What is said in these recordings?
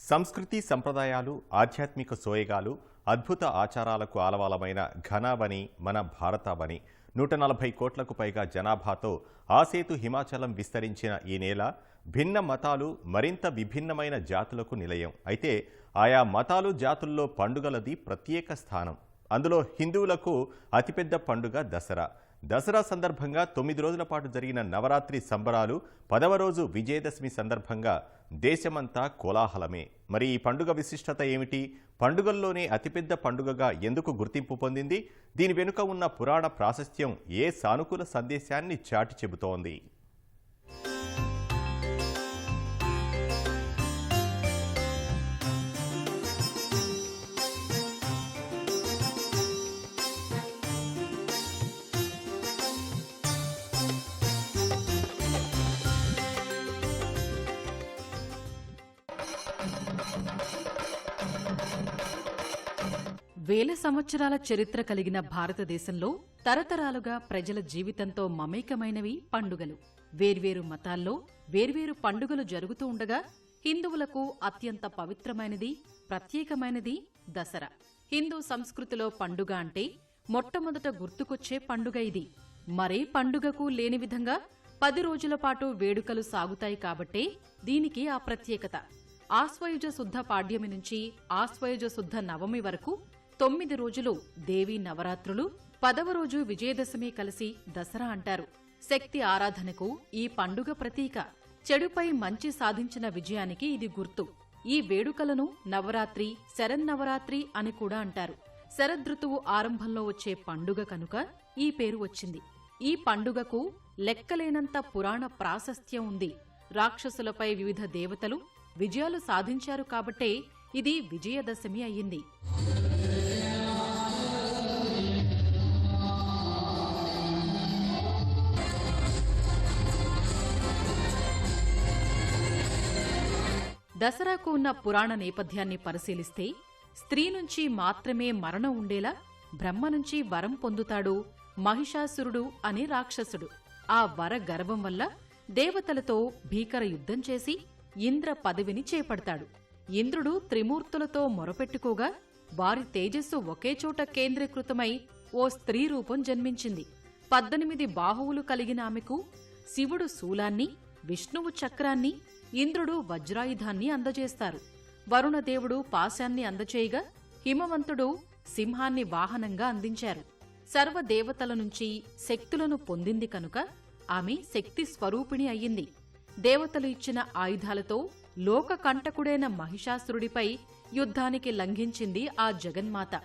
సంస్కృతి సంప్రదాయాలు, ఆధ్యాత్మిక సోయగాలు, అద్భుత ఆచారాలకు ఆలవాలమైన ఘనావని మన భారతావని. 140 కోట్లకు పైగా జనాభాతో ఆసేతు హిమాచలం విస్తరించిన ఈ నేల భిన్న మతాలు, మరింత విభిన్నమైన జాతులకు నిలయం. అయితే ఆయా మతాలు, జాతుల్లో పండుగలది ప్రత్యేక స్థానం. అందులో హిందువులకు అతిపెద్ద పండుగ దసరా. దసరా సందర్భంగా 9 రోజుల పాటు జరిగిన నవరాత్రి సంబరాలు 10వ రోజు విజయదశమి సందర్భంగా దేశమంతా కోలాహలమే. మరి ఈ పండుగ విశిష్టత ఏమిటి? పండుగల్లోనే అతిపెద్ద పండుగగా ఎందుకు గుర్తింపు పొందింది? దీని వెనుక ఉన్న పురాణ ప్రాశస్త్యం ఏ సానుకూల సందేశాన్ని చాటి చెబుతోంది? వేల సంవత్సరాల చరిత్ర కలిగిన భారతదేశంలో తరతరాలుగా ప్రజల జీవితంతో మమేకమైనవి పండుగలు. వేర్వేరు మతాల్లో వేర్వేరు పండుగలు జరుగుతూ ఉండగా హిందువులకు అత్యంత పవిత్రమైనది, ప్రత్యేకమైనది దసరా. హిందూ సంస్కృతిలో పండుగ అంటే మొట్టమొదట గుర్తుకొచ్చే పండుగ ఇది. మరే పండుగకు లేని విధంగా 10 రోజుల పాటు వేడుకలు సాగుతాయి కాబట్టే దీనికి ఆ ప్రత్యేకత. ఆశ్వయుజ శుద్ధ పాడ్యమి నుంచి ఆశ్వయుజ శుద్ధ నవమి వరకు 9 రోజులు దేవీ నవరాత్రులు, 10వ రోజు విజయదశమి కలిసి దసరా అంటారు. శక్తి ఆరాధనకు ఈ పండుగ ప్రతీక. చెడుపై మంచి సాధించిన విజయానికి ఇది గుర్తు. ఈ వేడుకలను నవరాత్రి, శరన్నవరాత్రి అని కూడా అంటారు. శరదృతువు ఆరంభంలో వచ్చే పండుగ కనుక ఈ పేరు వచ్చింది. ఈ పండుగకు లెక్కలేనంత పురాణ ప్రాశస్త్యం ఉంది. రాక్షసులపై వివిధ దేవతలు విజయాలు సాధించారు కాబట్టే ఇది విజయదశమి అయ్యింది. దసరాకు ఉన్న పురాణ నేపథ్యాన్ని పరిశీలిస్తే స్త్రీ నుంచి మాత్రమే మరణం ఉండేలా బ్రహ్మ నుంచి వరం పొందుతాడు మహిషాసురుడు అనే రాక్షసుడు. ఆ వర గర్వం వల్ల దేవతలతో భీకర యుద్ధం చేసి ఇంద్ర పదవిని చేపడతాడు. ఇంద్రుడు త్రిమూర్తులతో మొరపెట్టుకోగా వారి తేజస్సు ఒకేచోట కేంద్రీకృతమై ఓ స్త్రీ రూపం జన్మించింది. 18 బాహువులు కలిగిన ఆమెకు శివుడు శూలాన్ని, విష్ణువు చక్రాన్ని, ఇంద్రుడు వజ్రాయుధాన్ని అందజేస్తారు. వరుణదేవుడు పాశాన్ని అందచేయగా హిమవంతుడు సింహాన్ని వాహనంగా అందించారు. సర్వదేవతల నుంచి శక్తులను పొందింది కనుక ఆమె శక్తి స్వరూపిణి అయ్యింది. దేవతలు ఇచ్చిన ఆయుధాలతో లోకకంటకుడైన మహిషాసురుడిపై యుద్ధానికి లంఘించింది ఆ జగన్మాత.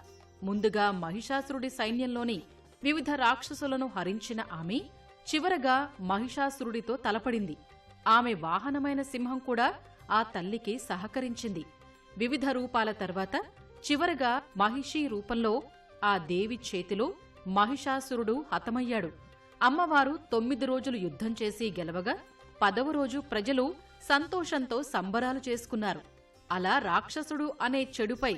ముందుగా మహిషాసురుడి సైన్యంలోని వివిధ రాక్షసులను హరించిన ఆమె చివరగా మహిషాసురుడితో తలపడింది. ఆమె వాహనమైన సింహం కూడా ఆ తల్లికి సహకరించింది. వివిధ రూపాల తర్వాత చివరగా మహిషీ రూపంలో ఆ దేవి చేతిలో మహిషాసురుడు హతమయ్యాడు. అమ్మవారు 9 రోజులు యుద్ధం చేసి గెలవగా 10వ రోజు ప్రజలు సంతోషంతో సంబరాలు చేసుకున్నారు. అలా రాక్షసుడు అనే చెడుపై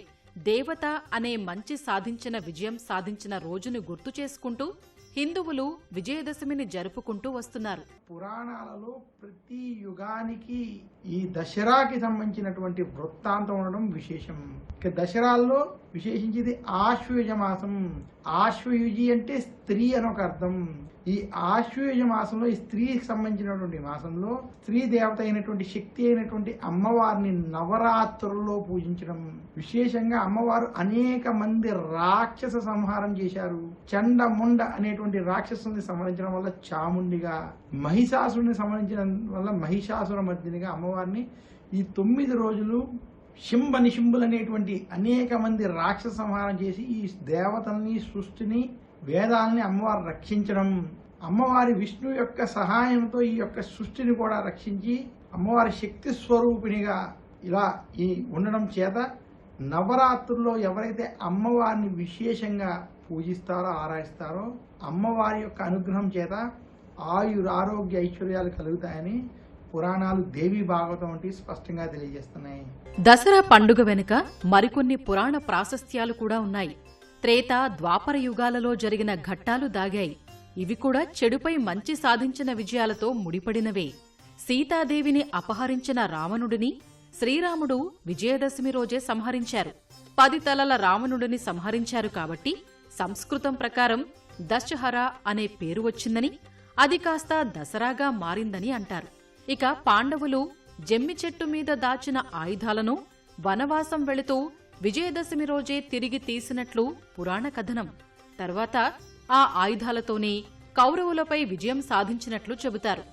దేవత అనే మంచి సాధించిన విజయం సాధించిన రోజును గుర్తు చేసుకుంటూ హిందువులు విజయదశమిని జరుపుకుంటూ వస్తున్నారు. పురాణాలలో ప్రతి యుగానికి ఈ దసరాకి సంబంధించినటువంటి వృత్తాంతం ఉండడం విశేషం. దసరాల్లో విశేషించింది ఆశ్వయుజ మాసం. ఆశ్వయుజి అంటే స్త్రీ అని ఒక అర్థం. ఈ ఆశ్వయుజ మాసంలో ఈ స్త్రీకి సంబంధించినటువంటి మాసంలో స్త్రీ దేవత అయినటువంటి శక్తి అయినటువంటి అమ్మవారిని నవరాత్రుల్లో పూజించడం విశేషంగా. అమ్మవారు అనేక మంది రాక్షస సంహారం చేశారు. చండముండ అనేటువంటి రాక్షసుని సంహరించడం వల్ల చాముండిగా, మహిషాసురుని సంహరించడం వల్ల మహిషాసుర మర్దినిగా అమ్మవారిని ఈ 9 రోజులు శింబ నిశింబులు అనేటువంటి అనేక మంది రాక్షస సంహారం చేసి ఈ దేవతల్ని, సృష్టిని, వేదాలని అమ్మవారు రక్షించడం, అమ్మవారి విష్ణు యొక్క సహాయంతో ఈ యొక్క సృష్టిని కూడా రక్షించి అమ్మవారి శక్తి స్వరూపిణిగా ఇలా ఈ ఉండడం చేత నవరాత్రుల్లో ఎవరైతే అమ్మవారిని విశేషంగా పూజిస్తారో, ఆరాధిస్తారో అమ్మవారి యొక్క అనుగ్రహం చేత ఆరోగ్య ఐశ్వర్యాలు కలుగుతాయని పురాణాలు దేవి భాగవతం వంటి స్పష్టంగా తెలియజేస్తున్నాయి. దసరా పండుగ వెనుక మరికొన్ని పురాణ ప్రాశస్త్యాలు కూడా ఉన్నాయి. త్రేత, ద్వాపర యుగాలలో జరిగిన ఘట్టాలు దాగాయి. ఇవి కూడా చెడుపై మంచి సాధించిన విజయాలతో ముడిపడినవే. సీతాదేవిని అపహరించిన రావణుడిని శ్రీరాముడు విజయదశమి రోజే సంహరించారు. 10 తలల రావణుడిని సంహరించారు కాబట్టి సంస్కృతం ప్రకారం దశహరా అనే పేరు వచ్చిందని, అది కాస్త దసరాగా మారిందని అంటారు. ఇక పాండవులు జమ్మి చెట్టు మీద దాచిన ఆయుధాలను వనవాసం వెళుతూ విజయదశమి రోజే తిరిగి తీసినట్లు పురాణ కథనం. తర్వాత ఆ ఆయుధాలతోనే కౌరవులపై విజయం సాధించినట్లు చెబుతారు.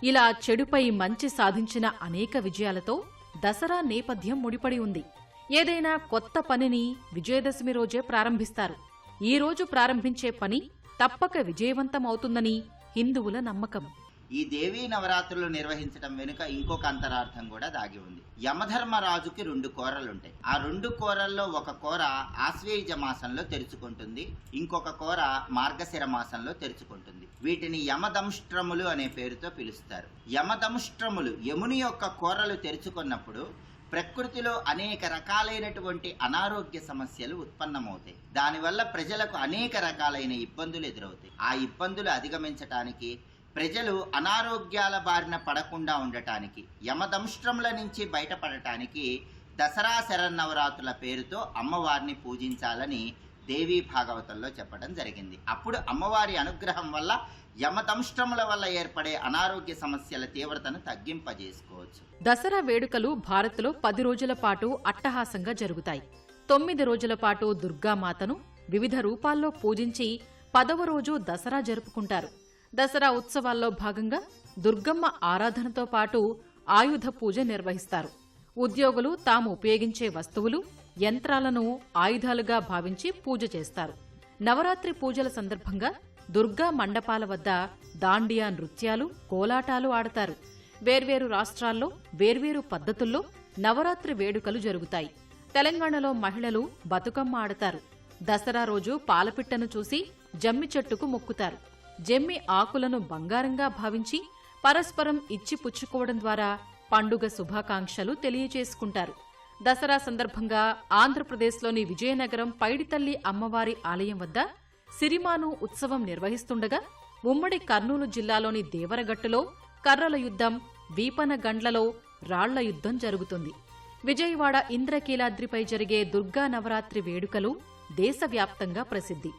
ఇలా చెడుపై మంచి సాధించిన అనేక విజయాలతో దసరా నేపథ్యం ముడిపడి ఉంది. ఏదైనా కొత్త పనిని విజయదశమి రోజే ప్రారంభిస్తారు. ఈ రోజు ప్రారంభించే పని తప్పక విజయవంతమవుతుందని హిందువుల నమ్మకం. ఈ దేవీ నవరాత్రులు నిర్వహించడం వెనుక ఇంకొక అంతరార్థం కూడా దాగి ఉంది. యమధర్మరాజుకి 2 కోరలుంటాయి. ఆ 2 కోరల్లో ఒక కోర ఆశ్వేయుజ మాసంలో తెరుచుకుంటుంది, ఇంకొక కోర మార్గశిర మాసంలో తెరుచుకుంటుంది. వీటిని యమదంష్ట్రములు అనే పేరుతో పిలుస్తారు. యమదంష్ట్రములు యముని యొక్క కోరలు తెరుచుకున్నప్పుడు ప్రకృతిలో అనేక రకాలైనటువంటి అనారోగ్య సమస్యలు ఉత్పన్నమవుతాయి. దానివల్ల ప్రజలకు అనేక రకాలైన ఇబ్బందులు ఎదురవుతాయి. ఆ ఇబ్బందులు అధిగమించటానికి, ప్రజలు అనారోగ్యాల బారిన పడకుండా ఉండటానికి, యమదంష్ట్రముల నుంచి బయటపడటానికి దసరా శరన్నవరాత్రుల పేరుతో అమ్మవారిని పూజించాలని దేవీ భాగవతంలో చెప్పడం జరిగింది. అప్పుడు అమ్మవారి అనుగ్రహం వల్ల యమదంష్ట్రముల వల్ల ఏర్పడే అనారోగ్య సమస్యల తీవ్రతను తగ్గింపజేసుకోవచ్చు. దసరా వేడుకలు భారత్లో 10 రోజుల పాటు అట్టహాసంగా జరుగుతాయి. 9 రోజుల పాటు దుర్గామాతను వివిధ రూపాల్లో పూజించి 10వ రోజు దసరా జరుపుకుంటారు. దసరా ఉత్సవాల్లో భాగంగా దుర్గమ్మ ఆరాధనతో పాటు ఆయుధ పూజ నిర్వహిస్తారు. ఉద్యోగులు తాము ఉపయోగించే వస్తువులు, యంత్రాలను ఆయుధాలుగా భావించి పూజ చేస్తారు. నవరాత్రి పూజల సందర్భంగా దుర్గా మండపాల వద్ద దాండియా నృత్యాలు, కోలాటాలు ఆడతారు. వేర్వేరు రాష్ట్రాల్లో వేర్వేరు పద్ధతుల్లో నవరాత్రి వేడుకలు జరుగుతాయి. తెలంగాణలో మహిళలు బతుకమ్మ ఆడతారు. దసరా రోజు పాలపిట్టను చూసి జమ్మి చెట్టుకు మొక్కుతారు. జమ్మి ఆకులను బంగారంగా భావించి పరస్పరం ఇచ్చి పుచ్చుకోవడం ద్వారా పండుగ శుభాకాంక్షలు తెలియజేసుకుంటారు. దసరా సందర్భంగా ఆంధ్రప్రదేశ్లోని విజయనగరం పైడితల్లి అమ్మవారి ఆలయం వద్ద సిరిమాను ఉత్సవం నిర్వహిస్తుండగా, ఉమ్మడి కర్నూలు జిల్లాలోని దేవరగట్టులో కర్రల యుద్ధం, వీపనగండ్లలో రాళ్ల యుద్ధం జరుగుతుంది. విజయవాడ ఇంద్రకీలాద్రిపై జరిగే దుర్గా నవరాత్రి వేడుకలు దేశవ్యాప్తంగా ప్రసిద్ధి.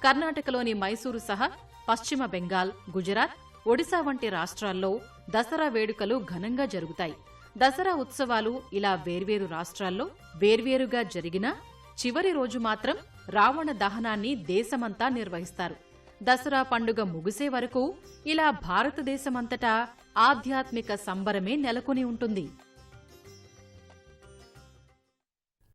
కర్ణాటకలోని మైసూరు సహా పశ్చిమ బెంగాల్, గుజరాత్, ఒడిశా వంటి రాష్ట్రాల్లో దసరా వేడుకలు ఘనంగా జరుగుతాయి. దసరా ఉత్సవాలు ఇలా వేర్వేరు రాష్ట్రాల్లో వేర్వేరుగా జరిగినా చివరి రోజు మాత్రం రావణ దహనాన్ని దేశమంతా నిర్వహిస్తారు. దసరా పండుగ ముగిసే వరకు ఇలా భారతదేశమంతటా ఆధ్యాత్మిక సంబరమే నెలకొని ఉంటుంది.